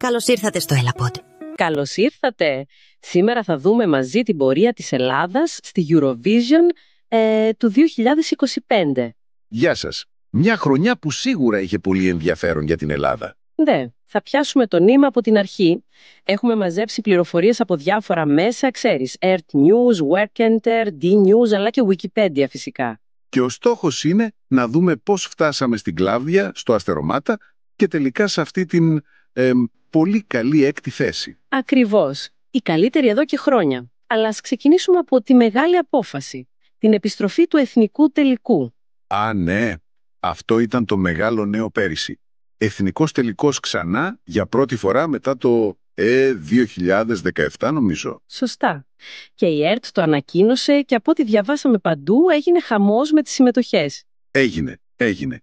Καλώς ήρθατε στο Ellapod. Καλώς ήρθατε! Σήμερα θα δούμε μαζί την πορεία της Ελλάδας στη Eurovision του 2025. Γεια σας. Μια χρονιά που σίγουρα είχε πολύ ενδιαφέρον για την Ελλάδα. Ναι, θα πιάσουμε το νήμα από την αρχή. Έχουμε μαζέψει πληροφορίες από διάφορα μέσα, ξέρεις, Earth News, Workenter, D-News, αλλά και Wikipedia φυσικά. Και ο στόχος είναι να δούμε πώς φτάσαμε στην Κλάβδια, στο Αστερομάτα και τελικά σε αυτή την πολύ καλή έκτη θέση. Ακριβώς. Η καλύτερη εδώ και χρόνια. Αλλά ας ξεκινήσουμε από τη μεγάλη απόφαση. Την επιστροφή του εθνικού τελικού. Α, ναι. Αυτό ήταν το μεγάλο νέο πέρυσι. Εθνικός τελικός ξανά για πρώτη φορά μετά το 2017 νομίζω. Σωστά. Και η ΕΡΤ το ανακοίνωσε και από ό,τι διαβάσαμε παντού έγινε χαμός με τις συμμετοχές. Έγινε.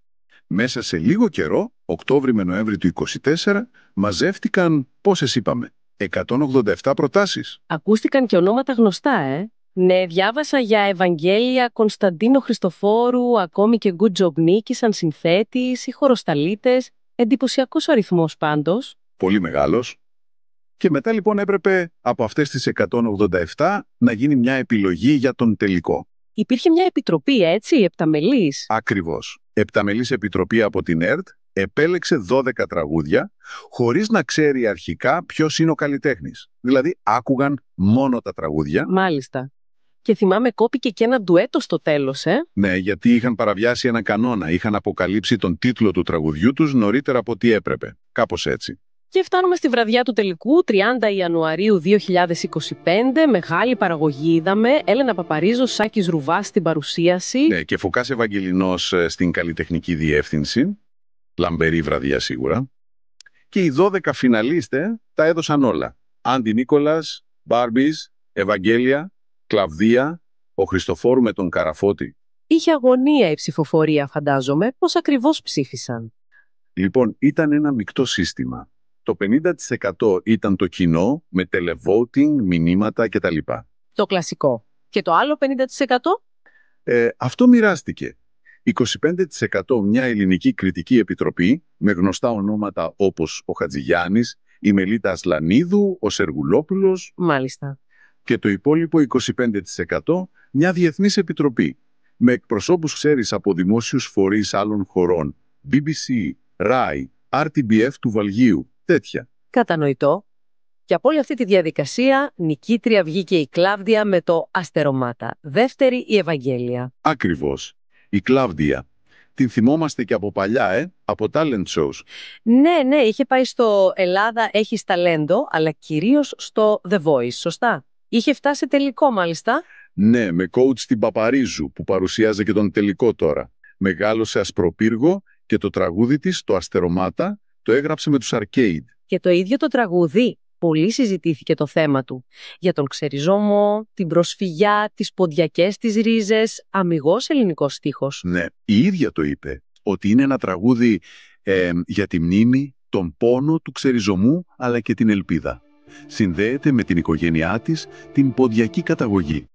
Μέσα σε λίγο καιρό, Οκτώβρη με Νοέμβρη του 2024, μαζεύτηκαν, πόσες είπαμε, 187 προτάσεις. Ακούστηκαν και ονόματα γνωστά, Ναι, διάβασα για Ευαγγέλια, Κωνσταντίνο Χριστοφόρου, ακόμη και Good Job Νίκη σαν συνθέτης ή χωροσταλίτες. Εντυπωσιακός ο αριθμός πάντως. Πολύ μεγάλος. Και μετά λοιπόν έπρεπε από αυτές τις 187 να γίνει μια επιλογή για τον τελικό. Υπήρχε μια επιτροπή, έτσι, επταμελής. Ακριβώς. Επταμελής επιτροπή από την ΕΡΤ επέλεξε 12 τραγούδια, χωρίς να ξέρει αρχικά ποιος είναι ο καλλιτέχνης. Δηλαδή, άκουγαν μόνο τα τραγούδια. Μάλιστα. Και θυμάμαι κόπηκε και ένα ντουέτο στο τέλος, Ναι, γιατί είχαν παραβιάσει ένα κανόνα. Είχαν αποκαλύψει τον τίτλο του τραγουδιού τους νωρίτερα από ό,τι έπρεπε. Κάπως έτσι. Και φτάνουμε στη βραδιά του τελικού, 30 Ιανουαρίου 2025, μεγάλη παραγωγή είδαμε, Έλενα Παπαρίζου, Σάκης Ρουβάς στην παρουσίαση. Ναι, και Φωκάς Ευαγγελινός στην καλλιτεχνική διεύθυνση. Λαμπερή βραδιά σίγουρα. Και οι 12 φιναλίστες τα έδωσαν όλα. Άντι Νίκολας, Μπάρμπις, Ευαγγέλια, Κλαβδία, ο Χριστοφόρου με τον Καραφώτη. Είχε αγωνία η ψηφοφορία, φαντάζομαι. Πώς ακριβώς ψήφισαν? Λοιπόν, ήταν ένα μεικτό σύστημα. Το 50% ήταν το κοινό με televoting, μηνύματα κτλ. Το κλασικό. Και το άλλο 50%? Αυτό μοιράστηκε. 25% μια ελληνική κριτική επιτροπή με γνωστά ονόματα όπως ο Χατζηγιάννης, η Μελίτα Ασλανίδου, ο Σεργουλόπουλος. Μάλιστα. Και το υπόλοιπο 25% μια διεθνής επιτροπή με εκπροσώπους, ξέρεις, από δημόσιους φορείς άλλων χωρών, BBC, RAI, RTBF του Βαλγίου, τέτοια. Κατανοητό. Και από όλη αυτή τη διαδικασία, νικήτρια βγήκε η Κλάβδια με το Αστερομάτα. Δεύτερη η Ευαγγέλια. Ακριβώς. Η Κλάβδια. Την θυμόμαστε και από παλιά, από talent shows. Ναι, είχε πάει στο Ελλάδα έχεις ταλέντο, αλλά κυρίως στο The Voice, σωστά? Είχε φτάσει τελικό μάλιστα. Ναι, με coach την Παπαρίζου που παρουσιάζει και τον τελικό τώρα. Μεγάλωσε ασπροπύργο και το τραγούδι της, το Αστερομάτα, το έγραψε με τους Arcade. Και το ίδιο το τραγούδι. Πολύ συζητήθηκε το θέμα του. Για τον ξεριζόμο, την προσφυγιά, τις ποντιακές της ρίζες, αμιγώς ελληνικός στίχος. Ναι, η ίδια το είπε, ότι είναι ένα τραγούδι για τη μνήμη, τον πόνο του ξεριζωμού, αλλά και την ελπίδα. Συνδέεται με την οικογένειά της, την ποντιακή καταγωγή.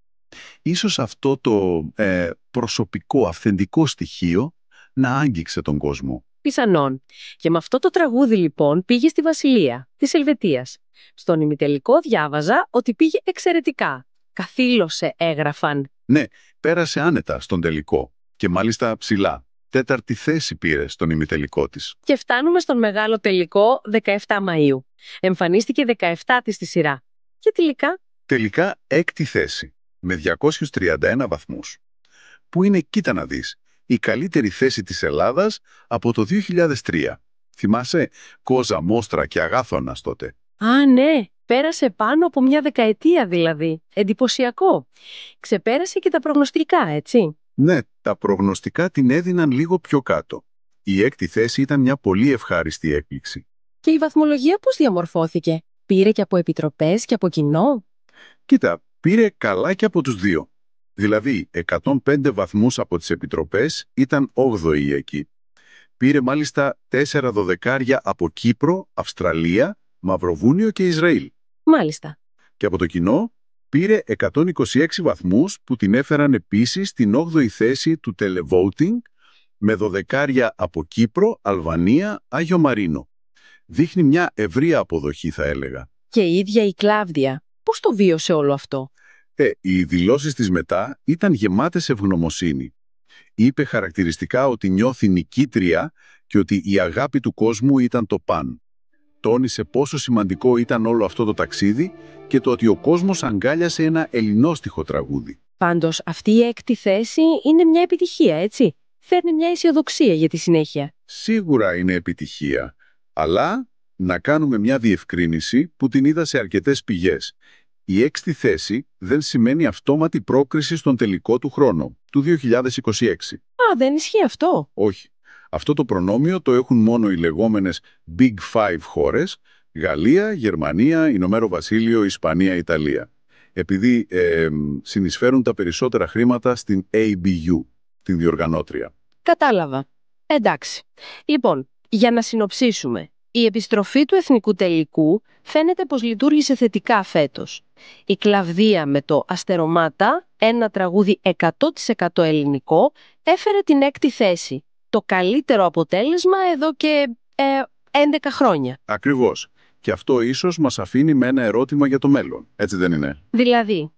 Ίσως αυτό το προσωπικό, αυθεντικό στοιχείο να άγγιξε τον κόσμο. Πιθανόν. Και με αυτό το τραγούδι λοιπόν πήγε στη Βασιλεία της Ελβετίας. Στον ημιτελικό διάβαζα ότι πήγε εξαιρετικά. Καθήλωσε, έγραφαν. Ναι, πέρασε άνετα στον τελικό και μάλιστα ψηλά. 4η θέση πήρε στον ημιτελικό της. Και φτάνουμε στον μεγάλο τελικό 17 Μαΐου. Εμφανίστηκε 17η στη σειρά. Και τελικά... Τελικά 6η θέση, με 231 βαθμούς. Που είναι, κοίτα να δεις, η καλύτερη θέση της Ελλάδας από το 2003. Θυμάσαι, Κόζα, Μόστρα και Αγάθωνας τότε. Α, ναι, πέρασε πάνω από μια δεκαετία δηλαδή. Εντυπωσιακό. Ξεπέρασε και τα προγνωστικά, έτσι. Ναι, τα προγνωστικά την έδιναν λίγο πιο κάτω. Η 6η θέση ήταν μια πολύ ευχάριστη έκπληξη. Και η βαθμολογία πώς διαμορφώθηκε? Πήρε και από επιτροπές και από κοινό? Κοίτα, πήρε καλά και από τους δύο. Δηλαδή, 105 βαθμούς από τις επιτροπές ήταν 8η εκεί. Πήρε μάλιστα 4 δωδεκάρια από Κύπρο, Αυστραλία, Μαυροβούνιο και Ισραήλ. Μάλιστα. Και από το κοινό πήρε 126 βαθμούς που την έφεραν επίσης στην 8η θέση του televoting με δωδεκάρια από Κύπρο, Αλβανία, Άγιο Μαρίνο. Δείχνει μια ευρεία αποδοχή, θα έλεγα. Και η ίδια η Κλάβδια, πώς το βίωσε όλο αυτό? Οι δηλώσεις της μετά ήταν γεμάτες ευγνωμοσύνη. Είπε χαρακτηριστικά ότι νιώθει νικήτρια και ότι η αγάπη του κόσμου ήταν το παν. Τόνισε πόσο σημαντικό ήταν όλο αυτό το ταξίδι και το ότι ο κόσμος αγκάλιασε ένα ελληνόστιχο τραγούδι. Πάντως, αυτή η 6η θέση είναι μια επιτυχία, έτσι? Φέρνει μια αισιοδοξία για τη συνέχεια. Σίγουρα είναι επιτυχία, αλλά να κάνουμε μια διευκρίνηση που την είδα σε αρκετές πηγές. Η 6η θέση δεν σημαίνει αυτόματη πρόκριση στον τελικό του χρόνο, του 2026. Δεν ισχύει αυτό. Όχι. Αυτό το προνόμιο το έχουν μόνο οι λεγόμενες Big Five χώρες, Γαλλία, Γερμανία, Ηνωμένο Βασίλειο, Ισπανία, Ιταλία. Επειδή συνεισφέρουν τα περισσότερα χρήματα στην ABU, την διοργανώτρια. Κατάλαβα. Εντάξει. Λοιπόν, για να συνοψίσουμε. Η επιστροφή του εθνικού τελικού φαίνεται πως λειτουργήσε θετικά φέτος. Η Κλαβδία με το Αστερομάτα, ένα τραγούδι 100% ελληνικό, έφερε την 6η θέση. Το καλύτερο αποτέλεσμα εδώ και 11 χρόνια. Ακριβώς. Και αυτό ίσως μας αφήνει με ένα ερώτημα για το μέλλον. Έτσι δεν είναι? Δηλαδή,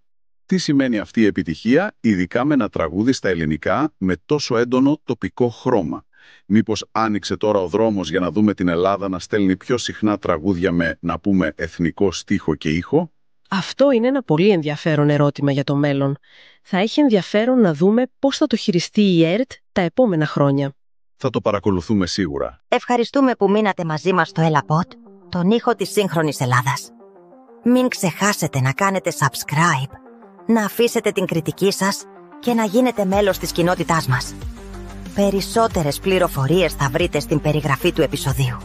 τι σημαίνει αυτή η επιτυχία, ειδικά με ένα τραγούδι στα ελληνικά με τόσο έντονο τοπικό χρώμα? Μήπως άνοιξε τώρα ο δρόμος για να δούμε την Ελλάδα να στέλνει πιο συχνά τραγούδια με, να πούμε, εθνικό στίχο και ήχο? Αυτό είναι ένα πολύ ενδιαφέρον ερώτημα για το μέλλον. Θα έχει ενδιαφέρον να δούμε πώς θα το χειριστεί η ΕΡΤ τα επόμενα χρόνια. Θα το παρακολουθούμε σίγουρα. Ευχαριστούμε που μείνατε μαζί μας στο Ellapod, τον ήχο της σύγχρονης Ελλάδας. Μην ξεχάσετε να κάνετε subscribe, να αφήσετε την κριτική σας και να γίνετε μέλος της κοινότητάς μας. Περισσότερες πληροφορίες θα βρείτε στην περιγραφή του επεισοδίου.